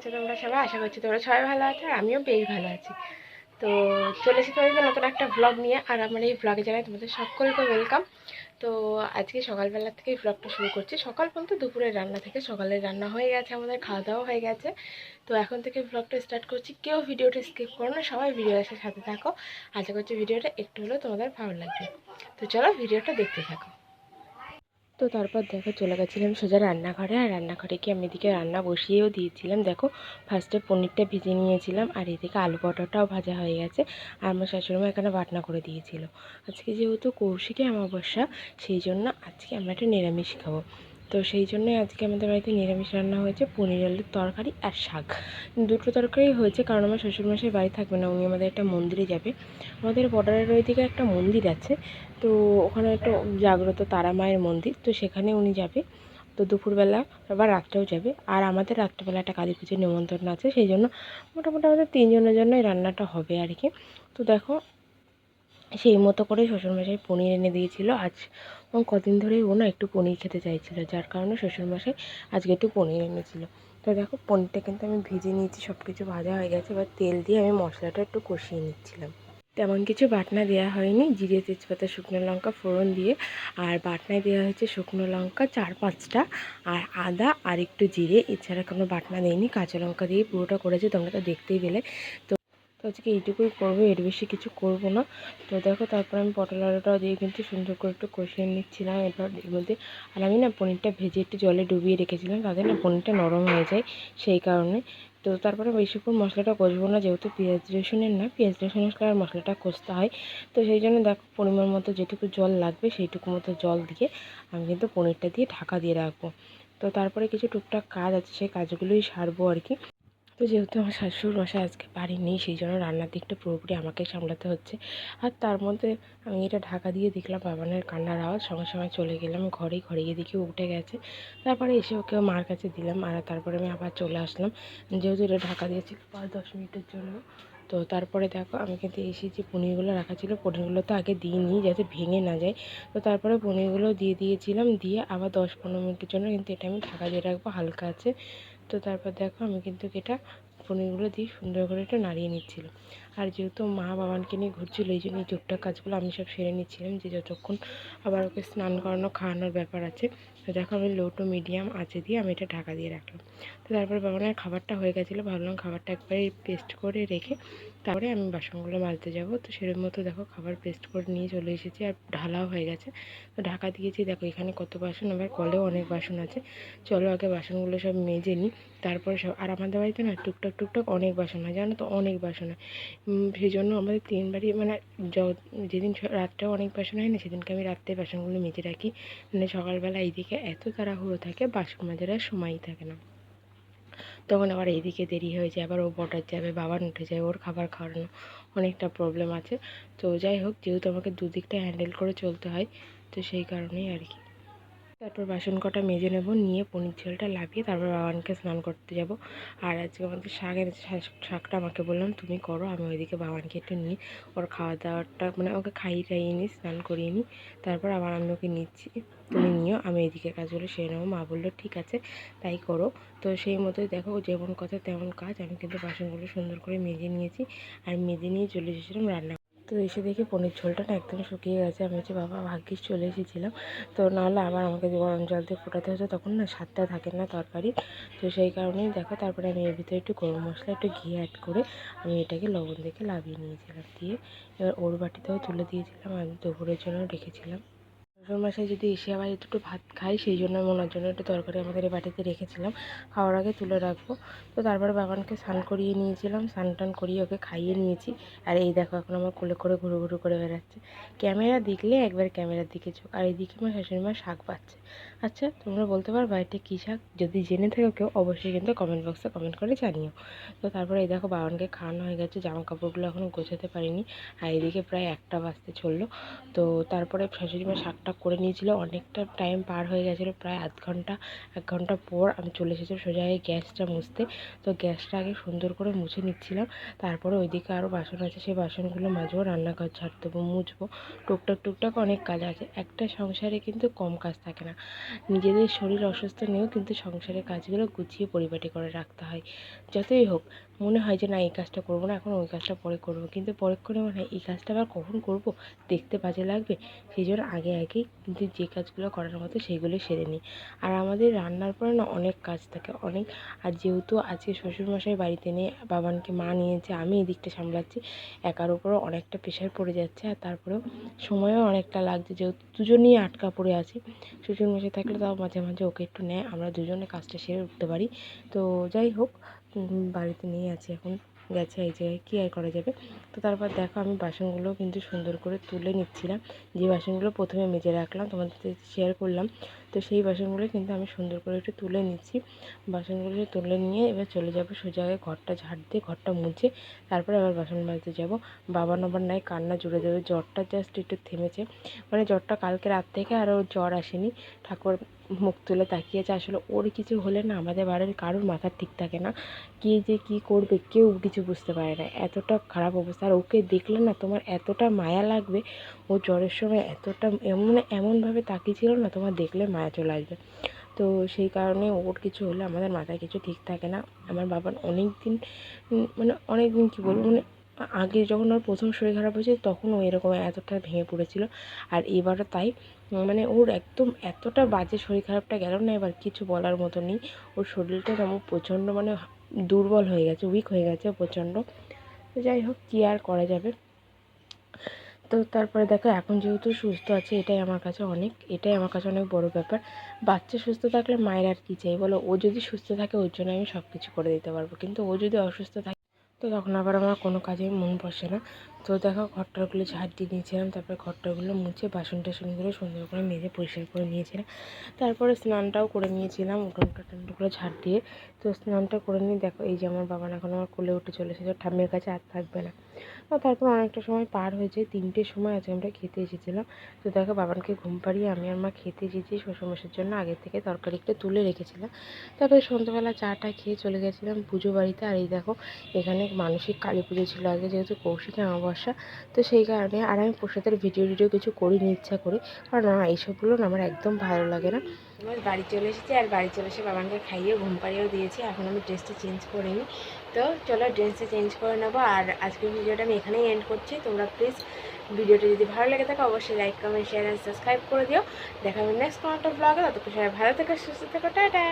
আছো তোমরা সবাই? আশা করছি তোমরা সবাই ভালো আছো, আর আমিও বেশ ভালো আছি। তো চলে এসেছি তোমাদের নতুন একটা ব্লগ নিয়ে, আর আমার এই ব্লগে জানাই তোমাদের সকলকে ওয়েলকাম। তো আজকে সকালবেলা থেকে এই ব্লগটা শুরু করছি। সকাল বলতে দুপুরের রান্না থেকে, সকালের রান্না হয়ে গেছে, আমাদের খাওয়া দাওয়া হয়ে গেছে। তো এখন থেকে ব্লগটা স্টার্ট করছি। কেউ ভিডিওটা স্কিপ করো না, সবাই ভিডিওর সাথে থাকো। আশা করছি ভিডিওটা একটু হলেও তোমাদের ভালো লাগবে। তো চলো ভিডিওটা দেখতে থাকো। তো তারপর দেখো চলে গেছিলাম সোজা রান্নাঘরে, আর রান্নাঘরে গিয়ে আমি এদিকে রান্না বসিয়েও দিয়েছিলাম। দেখো ফার্স্টে পনিরটা ভেজে নিয়েছিলাম, আর এদিকে আলু পটলটাও ভাজা হয়ে গেছে। আর আমার শাশুড়িমা এখানে বাটনা করে দিয়েছিল। আজকে যেহেতু কৌশিকী অমাবস্যা, সেই জন্য আজকে আমরা একটা নিরামিষ খাবো। তো সেই জন্যই আজকে আমাদের বাড়িতে নিরামিষ রান্না হয়েছে, পনির আলুর তরকারি আর শাক। দুটো তরকারি হয়েছে, কারণ আমার শ্বশুরমশাই বাড়ি থাকবে না, উনি আমাদের একটা মন্দিরে যাবে। আমাদের বর্ডারের ওইদিকে একটা মন্দির আছে, তো ওখানে একটা জাগ্রত তারা মায়ের মন্দির, তো সেখানে উনি যাবে। তো দুপুরবেলা আবার রাত্রেও যাবে, আর আমাদের রাত্রেবেলা একটা কালী পুজোর নিমন্ত্রণ আছে, সেই জন্য মোটামুটি আমাদের 3 জনের জন্য এই রান্নাটা হবে আর কি। তো দেখো সেই মতো করে শ্বশুরমশাই পনির এনে দিয়েছিল। আজ কদিন ধরেই ও না একটু পনির খেতে চাইছিল, যার কারণে শ্বশুরমশাই আজকে একটু পনির এনেছিল। তো দেখো পনিরটা কিন্তু আমি ভেজে নিয়েছি, সব কিছু ভাজা হয়ে গেছে। এবার তেল দিয়ে আমি মশলাটা একটু কষিয়ে নিচ্ছিলাম। তেমন কিছু বাটনা দেওয়া হয়নি, জিরে তেজপাতা শুকনো লঙ্কা ফোড়ন দিয়ে, আর বাটনায় দেওয়া হয়েছে শুকনো লঙ্কা 4-5টা, আর আদা আর একটু জিরে। এছাড়া কোনো বাটনা দেয়নি, কাঁচা লঙ্কা দিয়ে পুরোটা করেছে, তোমরা তো দেখতেই পেলে। তো তো আজকে এইটুকুই করবো, এর বেশি কিছু করব না। তো দেখো তারপর আমি পটল আলুটাও দিয়ে কিন্তু সুন্দর করে একটু কষিয়ে নিচ্ছিলাম এবার এর মধ্যে। আর আমি না পনিরটা ভেজে একটু জলে ডুবিয়ে রেখেছিলাম, তাতে না পনিরটা নরম হয়ে যায়, সেই কারণে। তো তারপরে বেশিক্ষণ মশলাটা কষবো না, যেহেতু পেঁয়াজ রসুনের না, পেঁয়াজ রসুনের আর মশলাটা কষতে হয়। তো সেই জন্য দেখো পরিমাণ মতো যেটুকু জল লাগবে সেইটুকু মতো জল দিয়ে আমি কিন্তু পনিরটা দিয়ে ঢাকা দিয়ে রাখবো। তো তারপরে কিছু টুকটাক কাজ আছে, সেই কাজগুলোই সারবো আর কি। তো যেহেতু আমার শাশুড় মশাই আজকে বাড়ি নেই, সেই জন্য রান্নার দিকটা পুরোপুরি আমাকে সামলাতে হচ্ছে। আর তার মধ্যে আমি এটা ঢাকা দিয়ে দেখলাম বাবানের কান্নার আওয়াজ, সঙ্গে সঙ্গে চলে গেলাম ঘরে গিয়ে দেখি উঠে গেছে। তারপরে এসে ওকে মার কাছে দিলাম, আর তারপরে আমি আবার চলে আসলাম, যেহেতু এটা ঢাকা দিয়েছিল 5-10 মিনিটের জন্য। তো তারপরে দেখো আমি কিন্তু এসে যে পনিরগুলো রাখা ছিল, পনিরগুলো তো আগে দিইনি যাতে ভেঙে না যায়। তো তারপরে পনিরগুলো দিয়ে দিয়েছিলাম, দিয়ে আবার 10-15 মিনিটের জন্য কিন্তু এটা আমি ঢাকা দিয়ে রাখবো হালকা আছে। তো তারপর দেখো আমি কিন্তু এটা পনিরগুলো দিয়ে সুন্দর করে একটু নাড়িয়ে নিচ্ছিলাম। আর যেহেতু মা বাবানকে নিয়ে ঘুরছিল, এই জন্য এই টুকটাক কাজগুলো আমি সব সেরে নিচ্ছিলাম, যে যতক্ষণ আবার ওকে স্নান করানো খাওয়ানোর ব্যাপার আছে। তো দেখো আমি লো টু মিডিয়াম আঁচে দিয়ে আমি এটা ঢাকা দিয়ে রাখলাম। তো তারপর বাবানের খাবারটা হয়ে গেছিলো, ভাবলাম খাবারটা একবারে পেস্ট করে রেখে তারপরে আমি বাসনগুলো মাজতে যাব। তো সেরকম মতো দেখো খাবার পেস্ট করে নিয়ে চলে এসেছি, আর ঢালাও হয়ে গেছে। তো ঢাকা দিয়েছি, দেখো এখানে কত বাসন, আবার কলেও অনেক বাসন আছে। চলো আগে বাসনগুলো সব মেজে নিই, তারপরে সব। আর আমাদের বাড়িতে না টুকটাক অনেক বাসন হয়, জানো তো, অনেক বাসন হয়। সেই জন্য আমাদের 3 বারই মানে যেদিন রাত্রেও অনেক বাসন হয় না, সেদিনকে আমি রাত্রে বাসনগুলো মেজে রাখি। মানে সকালবেলা এইদিকে এত তাড়াহুড়ো থাকে, বাসন মাজার আর সময়ই থাকে না। তখন আবার এইদিকে দেরি হয়ে যায়, আবার ও বর্ডার যাবে, বাবার উঠে যায়, ওর খাবার খাওয়ানো অনেকটা প্রবলেম আছে। তো যাই হোক, যেহেতু আমাকে দুদিকটা হ্যান্ডেল করে চলতে হয়, তো সেই কারণেই আর কি। তারপর বাসন কটা মেজে নেব, নিয়ে পনির ঝোলটা লাভিয়ে তারপর বাবানকে স্নান করতে যাব। আর আজকে আমাদের শাক এনেছে, শাকটা আমাকে বললাম তুমি করো, আমি ওইদিকে বাবানকে একটু নিয়ে ওর খাওয়া দাওয়াটা মানে ওকে খাইয়ে টাইয়ে নিই, স্নান করিয়ে নিই। তারপর আবার আমি ওকে নিচ্ছি, তুমি নিও, আমি এইদিকে কাজগুলো সেরে নেবো। মা বললো ঠিক আছে তাই করো। তো সেই মতোই দেখো যেমন কথা তেমন কাজ, আমি কিন্তু বাসনগুলো সুন্দর করে মেজে নিয়েছি, আর মেজে নিয়ে চলে এসেছিলাম রান্না। তো এসে দেখি পনির ঝোলটা না একদম শুকিয়ে গেছে। আমি হচ্ছে বাবা ভাগ্যিস চলে এসেছিলাম, তো নাহলে আবার আমাকে গরম জল দিয়ে ফোটাতে হতো, তখন না স্বাদটা থাকে না তরকারি। তো সেই কারণেই দেখো তারপরে আমি এর ভিতরে একটু গরম মশলা একটু ঘি অ্যাড করে আমি এটাকে লবণ দেখে লাভিয়ে নিয়েছিলাম, দিয়ে এবার ওর বাটিতেও তুলে দিয়েছিলাম, আমি দুপুরের জন্য রেখেছিলাম। শ্বশুরমশাই যদি এসে আবার একটু ভাত খাই, সেই জন্য আমি ওনার জন্য একটু তরকারি আমাদের এই বাটিতে রেখেছিলাম, খাওয়ার আগে তুলে রাখবো। তো তারপরে বাবানকে স্নান করিয়ে নিয়েছিলাম, স্নান টান করিয়ে ওকে খাইয়ে নিয়েছি। আর এই দেখো এখন আমার কোলে করে ঘুরু ঘুরু করে বেড়াচ্ছে, ক্যামেরা দেখলে একবার ক্যামেরার দিকে চোখ। আর এইদিকে আমার শাশুড়িমা শাক পাচ্ছে। আচ্ছা তোমরা বলতে পারো বাড়িতে কী শাক? যদি জেনে থাকো কেউ অবশ্যই কিন্তু কমেন্ট বক্সে কমেন্ট করে জানিও। তো তারপরে এই দেখো বাবানকে খাওয়ানো হয়ে গেছে, জামা কাপড়গুলো এখনও গোছাতে পারিনি, আর এদিকে প্রায় 1টা বাজতে চললো। তো তারপরে শাশুড়িমা শাকটা করে নিয়েছিল, অনেকটা টাইম পার হয়ে গেছিলো, প্রায় আধ ঘন্টা 1 ঘন্টা পর আমি চলে এসেছিলাম সোজা গ্যাসটা মুছতে। তো গ্যাসটা আগে সুন্দর করে মুছে নিচ্ছিলাম, তারপরে ওইদিকে আরও বাসন আছে, সেই বাসনগুলো মাজবো, রান্নাঘর ঝাড় দেবো, মুছবো, টুকটাক অনেক কাজ আছে। একটা সংসারে কিন্তু কম কাজ থাকে না। নিজেদের শরীর অসুস্থ নিয়েও কিন্তু সংসারের কাজগুলো গুছিয়ে পরিপাটি করে রাখতে হয়। যতই হোক মনে হয় যে না এই কাজটা করবো না, এখন ওই কাজটা পরে করবো, কিন্তু পরক্ষণে মনে হয় এই কাজটা আবার কখন করবো, দেখতে বাজে লাগবে। সেই জন্য আগেই কিন্তু যে কাজগুলো করার মতো সেইগুলো সেরে নিই। আর আমাদের রান্নার পরে না অনেক কাজ থাকে, অনেক। আর যেহেতু আজকে শ্বশুরমশাই বাড়িতে নেই, বাবানকে মা নিয়েছে, আমি এই দিকটা সামলাচ্ছি, একার উপরও অনেকটা প্রেশার পড়ে যাচ্ছে। আর তারপরেও সময়ও অনেকটা লাগছে, যেহেতু দুজনেই আটকা পড়ে আছি। শ্বশুরমশাই থাকলে তাও মাঝে মাঝে ওকে একটু নেয়, আমরা দুজনে কাজটা সেরে উঠতে পারি। তো যাই হোক, বাড়িতে নিয়ে আছি, এখন গেছে এই জায়গায়, কী আর করা যাবে। তো তারপর দেখো আমি বাসনগুলো কিন্তু সুন্দর করে তুলে নিচ্ছিলাম। যে বাসনগুলো প্রথমে মেজে রাখলাম, তোমাদের সাথে শেয়ার করলাম, তো সেই বাসনগুলো কিন্তু আমি সুন্দর করে একটু তুলে নিচ্ছি। বাসনগুলো তুলে নিয়ে এবার চলে যাবো সোজা ঘরটা ঝাড় দিয়ে, ঘরটা মুছে তারপরে আবার বাসন মাজতে যাবো। বাবা আবার নাই কান্না জুড়ে দেবে, জ্বরটা জাস্ট একটু থেমেছে, মানে জ্বরটা কালকে রাত থেকে আর ওর জ্বর আসেনি। ঠাকুর মুখ তুলে তাকিয়েছে। আসলে ওর কিছু হলে না আমাদের বাড়ির কারোর মাথা ঠিক থাকে না, কে যে কী করবে কেউ কিছু বুঝতে পারে না, এতটা খারাপ অবস্থা। আর ওকে দেখলে না তোমার এতটা মায়া লাগবে, ও জ্বরের সময় এতটা এমনভাবে তাকিয়েছিল না, তোমার দেখলে মায়া চলে আসবে। তো সেই কারণে ওর কিছু হলে আমাদের মাথায় কিছু ঠিক থাকে না। আমার বাবার অনেক দিন কী বলবো, আগে যখন ওর প্রথম শরীর খারাপ হয়েছে তখন ও এরকম এতটা ভেঙে পড়েছিল। আর এবারও তাই, ওর একদম এতটা বাজে শরীর খারাপটা গেল না, এবার কিছু বলার মতো নেই। ওর শরীরটা তেমন প্রচণ্ড দুর্বল হয়ে গেছে, উইক হয়ে গেছে প্রচণ্ড। তো যাই হোক, কী আর করা যাবে। তো তারপরে দেখো এখন যেহেতু সুস্থ আছে, এটাই আমার কাছে অনেক বড় ব্যাপার। বাচ্চা সুস্থ থাকলে মায়ের আর কী চাই বলো। ও যদি সুস্থ থাকে ওর জন্য আমি সব কিছু করে দিতে পারবো, কিন্তু ও যদি অসুস্থ থাকে তো তখন আবার আমার কোনো কাজেই মন বসে না। তো দেখো ঘরটাগুলো ঝাড় দিয়ে নিয়েছিলাম, তারপরে ঘরটাগুলো মুছে বাসন টাসনগুলো সুন্দর করে মেজে পরিষ্কার করে নিয়েছিলাম। তারপরে স্নানটাও করে নিয়েছিলাম উঠোন টাটনগুলো ঝাড় দিয়ে। তো স্নানটা করে নিয়ে দেখো এই যে আমার বাবা এখন আমার কোলে উঠে চলে এসেছে, ঠাম্মির কাছে আর থাকবে না। তারপর অনেকটা সময় পার হয়েছে, 3টের সময় আজকে আমরা খেতে এসেছিলাম। তো দেখো বাবানকে ঘুম পাড়িয়ে আমি আর মা খেতে এসেছি। শ্বশুরমশাইয়ের জন্য আগের থেকে তরকারি একটু তুলে রেখেছিলাম। তারপরে সন্ধ্যাবেলা চাটা খেয়ে চলে গেছিলাম পুজো বাড়িতে। আর এই দেখো এখানে মানসিক কালী পুজো ছিল আগে, যেহেতু কৌশিকী অমাবস্যা, তো সেই কারণে। আর আমি প্রসাদের ভিডিও কিছু করিনি ইচ্ছা করে, কারণ না এইসবগুলো না আমার একদম ভালো লাগে না। আমার বাড়ি চলে এসেছি, আর বাড়ি চলে এসে বাবানকে খাইয়ে ঘুম পাড়িয়েও দিয়েছি। এখন আমি ড্রেসটা চেঞ্জ করে নিই। তো চলো ড্রেসটা চেঞ্জ করে নেবো। আর আজকের ভিডিওটা আমি এখানেই এন্ড করছি। তোমরা প্লিজ ভিডিওটা যদি ভালো লেগে থাকে অবশ্যই like comment share and subscribe করে দিও। দেখা হবে নেক্সট কোনো একটা ব্লগে। ততক্ষণ সবাই ভালো থেকো, সুস্থ থেকো, টাটা।